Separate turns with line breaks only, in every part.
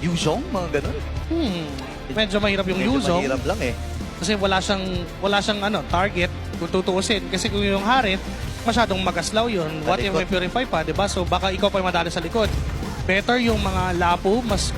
Yuzhong, mga ganun.
Medyo mahirap yung
Medyo
Yuzhong.
mahirap lang eh.
Kasi wala siyang target kung tutuusin. Kasi kung yung Harit, masyadong magaslaw yun. What if may purify pa, di ba? So baka ikaw pa yung madali sa likod. Better yung mga Lapu, mas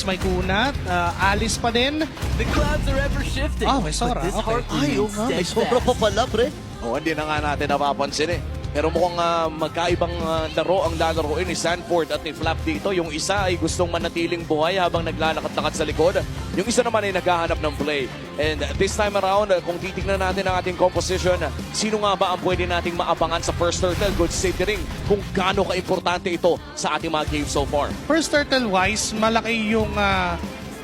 may kunat. Alice pa din.
The clouds are ever shifting.
Oh, may Sora.
But this
Okay.
heart
Ay, oo nga, may
remains
sobra pa
steadfast.
pala, pre.
Hindi na nga natin napapansin eh. Pero mukhang magkaibang laro ang lalaroin ni Sanford at ni Flap dito. Yung isa ay gustong manatiling buhay habang naglalakad-lakad sa likod. Yung isa naman ay naghahanap ng play. And this time around, kung titignan natin ang ating composition, sino nga ba ang pwede nating maabangan sa first turtle? Considering kung gaano ka-importante ito sa ating mga games so far.
First turtle-wise, malaki yung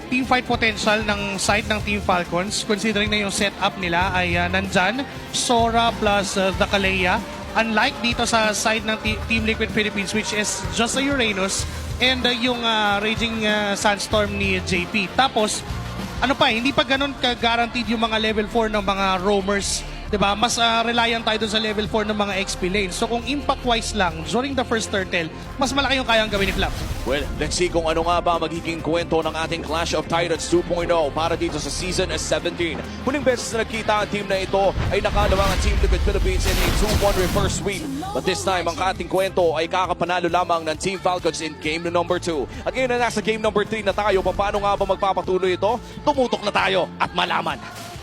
team fight potential ng side ng Team Falcons. Considering na yung setup nila ay nandyan. Sora plus the Kalea. Unlike dito sa side ng Team Liquid Philippines, which is just a Uranus and yung Raging Sandstorm ni JP. Tapos, ano pa hindi pa ganun ka-guaranteed yung mga level 4 ng mga roamers. Diba? Mas reliant tayo dun sa level 4 ng mga XP lanes. So kung impact-wise lang, during the first turtle, mas malaki yung kayang gawin ni Flap.
Well, let's see kung ano nga ba magiging kwento ng ating Clash of Titans 2.0 para dito sa Season 17. Huling beses na nagkita ang team na ito ay nakalawang ang Team Liquid Philippines in a 2-1 reverse sweep. But this time, ang ating kwento ay kakapanalo lamang ng Team Falcons in game number 2. At ngayon na nasa game number 3 na tayo, paano nga ba magpapatuloy ito? Tumutok na tayo at malaman.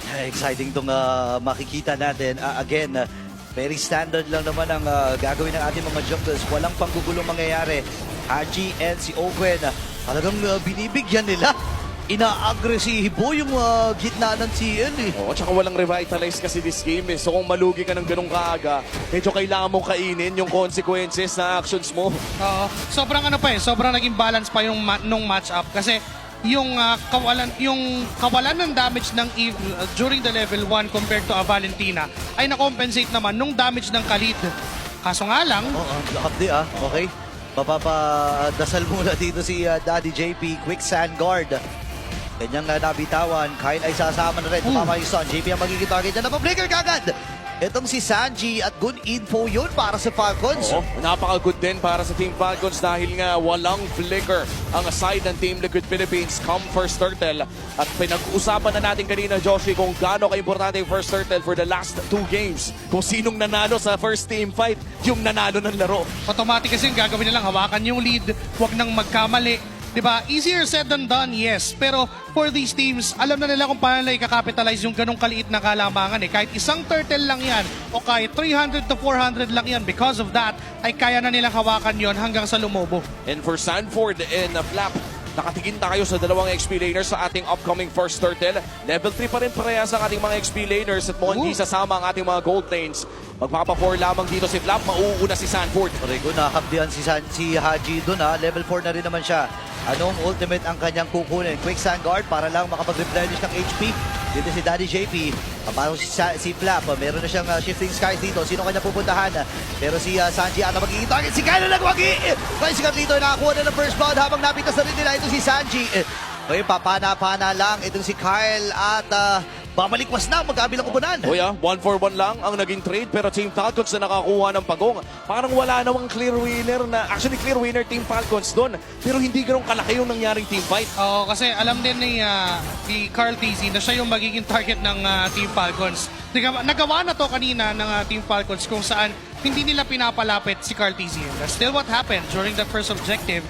Exciting itong makikita natin. Again, very standard lang naman ang gagawin ng ating mga junglers. Walang panggugulong mangyayari. Haji and si Ogwen, talagang binibigyan nila. Ina-agresibo yung gitna ng CL eh.
Oo, tsaka walang revitalize kasi this game eh. So kung malugi ka ng ganung kaaga, medyo kailangan mong kainin yung consequences na actions mo.
Sobrang sobrang naging balance pa yung nung match-up kasi yung kawalan ng damage ng Eve during the level 1 compared to Valentina ay na-compensate naman nung damage ng Khalid. Kaso nga lang,
Update okay. Mapapadasal muna dito si Daddy JP. Quicksand guard. Kanyang nabitawan. Kyle ay sasama na rin. Tumama yung stun. JP ang magiging target na napablinker kagad. Itong si Sanji at good info yun para sa Falcons.
Oo, napaka-good din para sa Team Falcons dahil nga walang flicker ang side ng Team Liquid Philippines come first turtle. At pinag-usapan na natin kanina, Joshi, kung gaano ka-importante yung first turtle for the last 2 games. Kung sinong nanalo sa first team fight, yung nanalo ng laro.
automatic kasi yung gagawin nilang hawakan yung lead, huwag nang magkamali. Diba? Easier said than done, yes. Pero for these teams, alam na nila kung paano nila i-capitalize yung ganong kaliit na kalamangan eh. Kahit isang turtle lang yan o kahit 300 to 400 lang yan, because of that, ay kaya na nilang hawakan yon hanggang sa lumobo.
And for Sanford and Flap, nakatingin tayo sa dalawang XP laners sa ating upcoming first turtle. Level 3 pa rin parehas ang ating mga XP laners at mukhang hindi sasama ang ating mga gold lanes. Magpapa-4 lamang dito si Flap, mauuna si Sanford.
Rico, nakakabdihan si Haji dun ha. Level 4 na rin naman siya. Anong ultimate ang kanyang kukunin? Quicksand guard para lang makapag-replenish ng HP. Dito si Daddy JP. Parang si Flap, meron na siyang shifting skies dito. Sino kanya pupuntahan? Pero si Sanji ata magiging target. Si Kyle na nagwagi! Kaya si Carlito nakakuha na ng first blood habang napitas na rin nila. Ito si Sanji. Ngayon, papana-pana lang itong si Kyle at babalikwas na magkabilang kupunan.
O 1-for-1 lang ang naging trade pero Team Falcons na nakakuha ng pagong. Parang wala namang clear winner na, actually clear winner Team Falcons doon. Pero hindi ganun kalaki yung nangyaring team fight.
Oo, kasi alam din ni Carl TZ na siya yung magiging target ng Team Falcons. Nagawa na to kanina ng Team Falcons kung saan hindi nila pinapalapit si Carl TZ. That's still what happened during the first objective.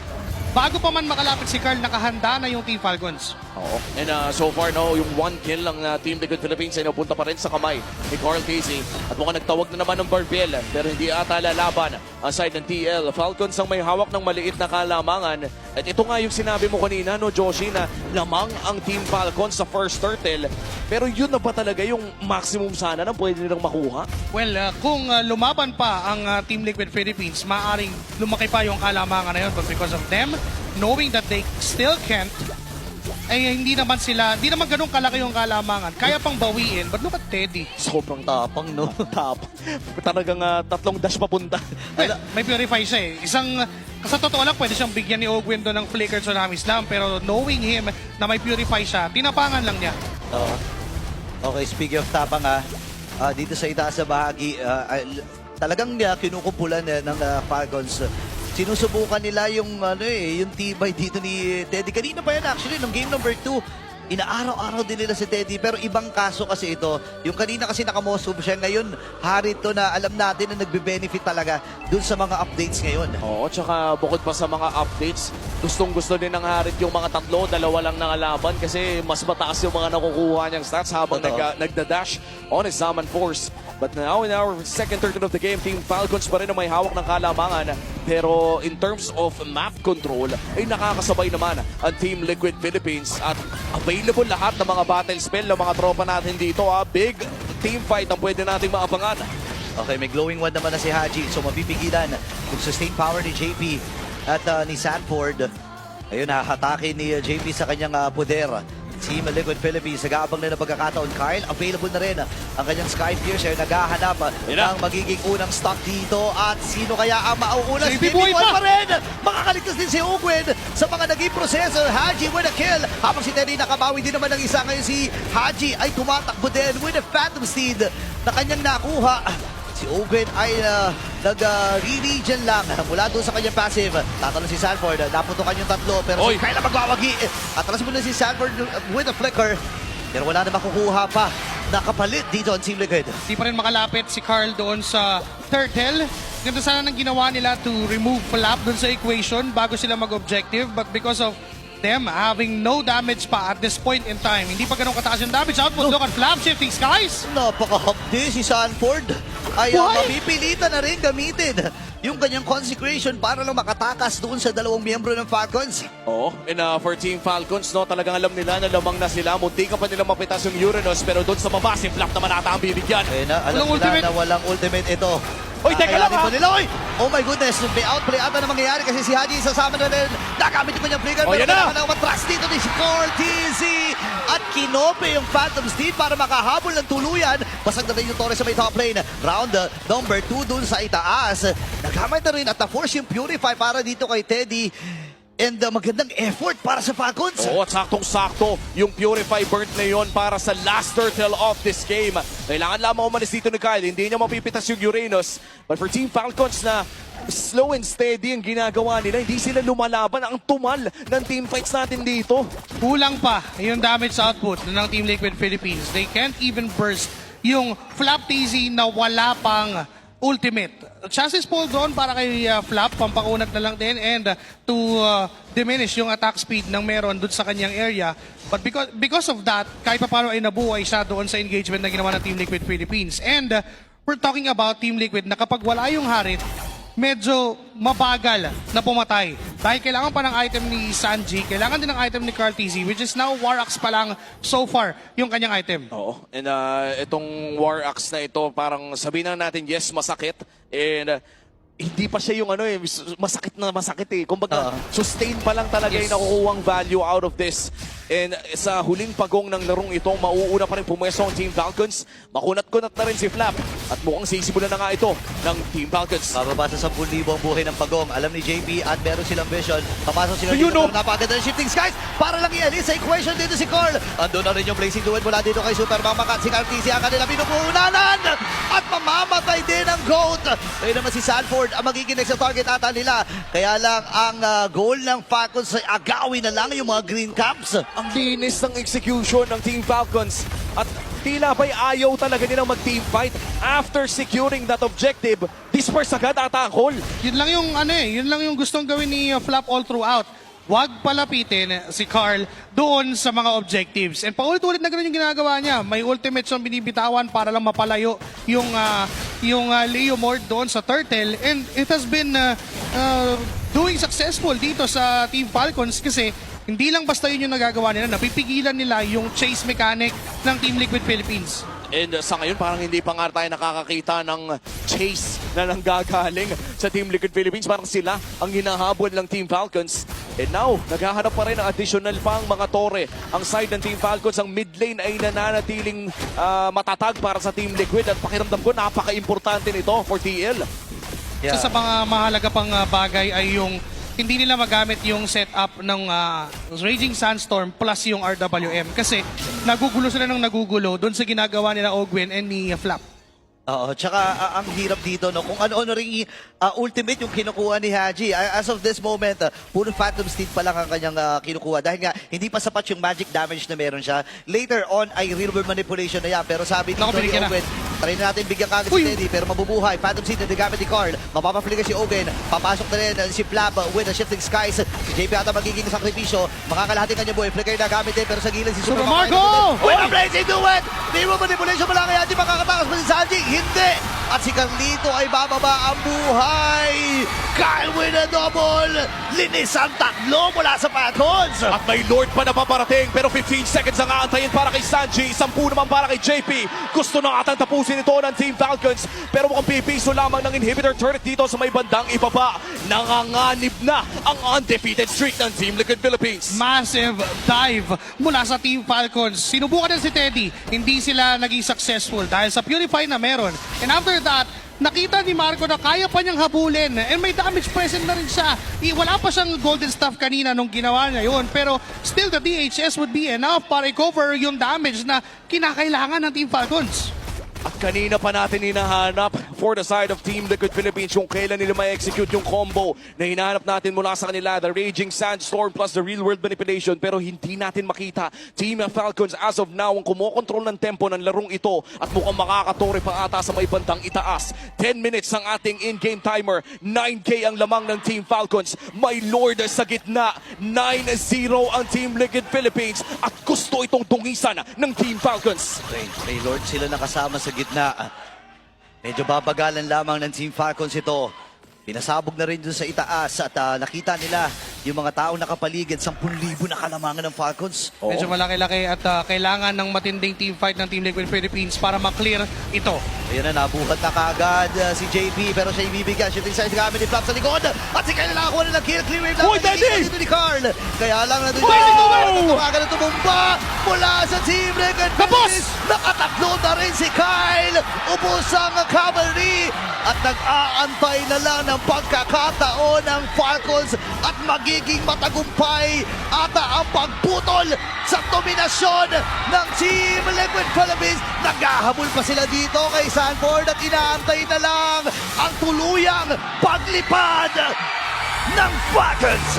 Bago pa man makalapit si Carl, nakahanda na yung Team Falcons.
Oo. And so far, no, yung 1 kill ng Team Liquid Philippines ay napunta pa rin sa kamay ni Carl Casey. At mukhang nagtawag na naman ng Barbell pero hindi ata lalaban ang side ng TL. Falcons ang may hawak ng maliit na kalamangan. At ito nga yung sinabi mo kanina, no, Joshi, na lamang ang Team Falcons sa first turtle. Pero yun na ba talaga yung maximum sana na pwede nilang makuha?
Well, kung lumaban pa ang Team Liquid Philippines, maaaring lumaki pa yung kalamangan na yun. But because of them, knowing that they still can't, ay hindi naman ganun kalaki yung kalamangan. Kaya pang bawiin, but look at Teddy.
Sobrang tapang, no?
Tapang. Talagang 3 dash papunta.
Well, may purify siya eh. Sa totoo lang, pwede siyang bigyan ni Ogwin doon ng flicker tsunami slam. Pero knowing him na may purify siya, tinapangan lang niya.
Okay, speaking of tapang dito sa itaas na bahagi, talagang kinukumpulan ng Falcons sinusubukan nila yung yung tibay dito ni Teddy. Kanina pa yan actually, nung game number 2, inaaraw-araw din nila si Teddy, pero ibang kaso kasi ito. Yung kanina kasi nakamosove siya, ngayon hari to na alam natin na nagbe-benefit talaga dun sa mga updates ngayon.
Oo, tsaka bukod pa sa mga updates, gustong-gusto din ng Harit yung mga tatlo, dalawa lang nakalaban kasi mas mataas yung mga nakukuha niyang stats habang
Totoo.
nagda-dash on his Zaman Force. But now in our second third of the game, Team Falcons pa rin ang may hawak ng kalamangan. Pero in terms of map control, ay nakakasabay naman ang Team Liquid Philippines at available lahat ng mga battle spell ng mga tropa natin dito. Big team fight ang pwede nating maabangan.
Okay, may glowing one naman na si Haji. So mapipigilan yung sustained power ni JP at ni Sanford. Ayun, hahatake ni JP sa kanyang poder. Team Liquid Philippines, nag-aabang na ng pagkakataon. Kyle, available na rin ang kanyang Sky Piercer. Naghahanap ng magiging unang stock dito. At sino kaya ang mauuna?
JP buhay pa!
rin! Makakaligtas din si Ugwin sa mga naging proseso. Haji with a kill. Habang si Teddy nakabawi din naman ng isa. Ngayon si Haji ay tumatakbo din with a Phantom Steed na kanyang nakuha. Si Ugwin ay nag-re-regen lang mula doon sa kanyang passive. Tatalo si Sanford, naputukan yung tatlo pero si Kyle magwawagi. Atras muna si Sanford with a flicker. Pero wala na makukuha pa. Nakapalit dito ang Team Liquid.
Di pa rin makalapit si Carl doon sa turtle. Ganda sana nang ginawa nila to remove Flap doon sa equation bago sila mag-objective. But because of them having no damage pa at this point in time, hindi pa ganun kataas yung damage output. Look at Flap shifting skies.
Napaka-hapdi si Sanford. Ay mapipilitan na rin gamitin yung kanyang consecration para lang makatakas doon sa dalawang miyembro ng Falcons.
Oo, and for Team Falcons, no, talagang alam nila na lamang na sila. Munti ka pa nila mapitas yung Uranus, pero doon sa baba, si Flap naman ata ang bibigyan.
Ayun na, alam
Walang
nila
ultimate.
na walang ultimate ito.
Oy, teka lang,
Kakayanin
ha?
po nila, oy! Oh my goodness, may outplay ata na mangyayari kasi si Haji sasama na rin. Nagamit yung kanyang flicker,
Oh,
pero
yan na!
kailangan na umatras dito ni si Core TZ. At kinope yung Phantom Steed para makahabol ng tuluyan. Basag na rin yung Torres sa may top lane. Round number 2 dun sa itaas. Nagamit na rin at na-force yung Purify para dito kay Teddy. And magandang effort para sa Falcons.
Oo, at saktong-sakto yung Purify burnt na yon para sa last turtle of this game. Kailangan lamang umalis dito ni Kyle. Hindi niya mapipitas yung Uranus. But for Team Falcons na slow and steady ang ginagawa nila, hindi sila lumalaban. Ang tumal ng team fights natin dito.
Kulang pa yung damage output ng Team Liquid Philippines. They can't even burst yung Flap TZ na wala pang ultimate. Chances po doon para kay Flap, pampakunat na lang din and to diminish yung attack speed ng meron doon sa kanyang area. But because of that, kahit pa paano ay nabuhay siya doon sa engagement na ginawa ng Team Liquid Philippines. And we're talking about Team Liquid na kapag wala yung Harit, medyo mabagal na pumatay. Dahil kailangan pa ng item ni Sanji, kailangan din ng item ni Carl TZ, which is now War Axe pa lang so far yung kanyang item.
Oo, and itong War Axe na ito, parang sabihin na natin, yes, masakit. And hindi pa siya yung masakit na masakit eh. Kumbaga, sustain pa lang talaga yung nakukuhang value out of this. And sa huling pagong ng larong ito, mauuna pa rin pumweso ang Team Falcons. Makunat-kunat na rin si Flap. At mukhang sisimulan na nga ito ng Team Falcons.
Bababa sa 10,000 ang buhay ng pagong. Alam ni JP at meron silang vision. Papasok sila
Ayun,
dito.
no?
Napaganda ng shifting skies para lang i-alis sa equation dito si Carl. Andun na rin yung blazing duel mula dito kay Super Mamakat. Si Carl TZ ang kanila pinupunanan. At mamamatay din ang GOAT. Ayun naman si Sanford ang magiging next na target ata nila. Kaya lang ang goal ng Falcons ay agawin na lang yung mga green caps.
Ang linis ng execution ng Team Falcons. At tila ba'y ayaw talaga nilang mag-team fight. After securing that objective, disperse agad ata ang call.
Yun lang yung yun lang yung gustong gawin ni Flap all throughout. Huwag palapitin si Carl doon sa mga objectives. And paulit-ulit na ganun yung ginagawa niya. May ultimate siyang binibitawan para lang mapalayo yung Leomord doon sa Turtle. And it has been doing successful dito sa Team Falcons kasi hindi lang basta yun yung nagagawa nila. Napipigilan nila yung chase mechanic ng Team Liquid Philippines.
And sa ngayon, parang hindi pa nga tayo nakakakita ng chase na nanggagaling sa Team Liquid Philippines. Parang sila ang hinahabol ng Team Falcons. And now, naghahanap pa rin ng additional pang mga tore. Ang side ng Team Falcons, ang mid lane ay nananatiling matatag para sa Team Liquid. At pakiramdam ko, napaka-importante nito for TL.
Yeah.
Isa sa mga mahalaga pang bagay ay yung hindi nila magamit yung setup ng Raging Sandstorm plus yung RWM kasi nagugulo sila ng nagugulo doon sa ginagawa nila Ogwin and ni Flap.
Oo, tsaka ang hirap dito, no? Kung ano-ano ring ultimate yung kinukuha ni Haji. As of this moment, puro Phantom Steed pa lang ang kanyang kinukuha. Dahil nga, hindi pa sapat yung magic damage na meron siya. Later on, ay real world manipulation na yan. Pero sabi dito
Naku,
ni
binigyan na.
Owen, try na natin bigyan kagad si
Uy!
Teddy, pero mabubuhay. Phantom Steed na nagamit ni Carl. Mapapafliga si Owen. Papasok na rin si Flap with the Shifting Skies. Si JP ata magiging sakripisyo. Makakalahati kanya buhay. Flicker na gamit din, pero sa gilid si
Super
Super
Marco!
With a blazing duet! Real world manipulation pa lang kaya Haji makakatakas pa si Sanji. Hindi! At si Carlito ay bababa ang buhay. Kyle with a double. Linis ang tatlo mula sa Falcons.
At may Lord pa na paparating pero 15 seconds ang aantayin para kay Sanji, 10 naman para kay JP. Gusto na atang tapusin ito ng Team Falcons pero mukhang pipiso lamang ng inhibitor turret dito sa may bandang ibaba. Nanganganib na ang undefeated streak ng Team Liquid Philippines.
Massive dive mula sa Team Falcons. Sinubukan din si Teddy. Hindi sila naging successful dahil sa Purify na meron. And after that, nakita ni Marco na kaya pa niyang habulin. And may damage present na rin siya. Wala pa siyang golden stuff kanina nung ginawa niya yun. Pero still the DHS would be enough para i-cover yung damage na kinakailangan ng Team Falcons.
At kanina pa natin hinahanap for the side of Team Liquid Philippines kung kailan nila ma-execute yung combo na hinahanap natin mula sa kanila, the Raging Sandstorm plus the Real World Manipulation, pero hindi natin makita. Team Falcons as of now ang kumokontrol ng tempo ng larong ito at mukhang makakatore pa ata sa may bandang itaas. 10 minutes ang ating in-game timer, 9K ang lamang ng Team Falcons. May Lord sa gitna, 9-0 ang Team Liquid Philippines at gusto itong tungisan ng Team Falcons.
May Lord sila nakasama sa gitna. Medyo babagalan lamang ng Team Falcons ito. Pinasabog na rin dun sa itaas at nakita nila yung mga taong nakapaligid, 10,000 na kalamangan ng Falcons.
Medyo malaki-laki at kailangan ng matinding team fight ng Team Liquid Philippines para maklear ito.
Ayan na, nabuhat na kaagad si JP pero siya ibibigyan. Shifting size gamit ni Flap sa likod. At si Kyle nakakuha na ng kill. Clear wave lang.
Uy, Daddy!
Dito ni Carl. Kaya lang nandun
Wow!
yung tumagal na tumumba mula sa Team Liquid
Tapos!
Philippines. Nakatatlo na rin si Kyle. Ubus ang cavalry. At nag-aantay na lang ng pagkakataon ng Falcons at magiging matagumpay ata ang pagputol sa dominasyon ng Team Liquid Philippines. Naghahabol pa sila dito kay Sanford at inaantay na lang ang tuluyang paglipad ng Falcons.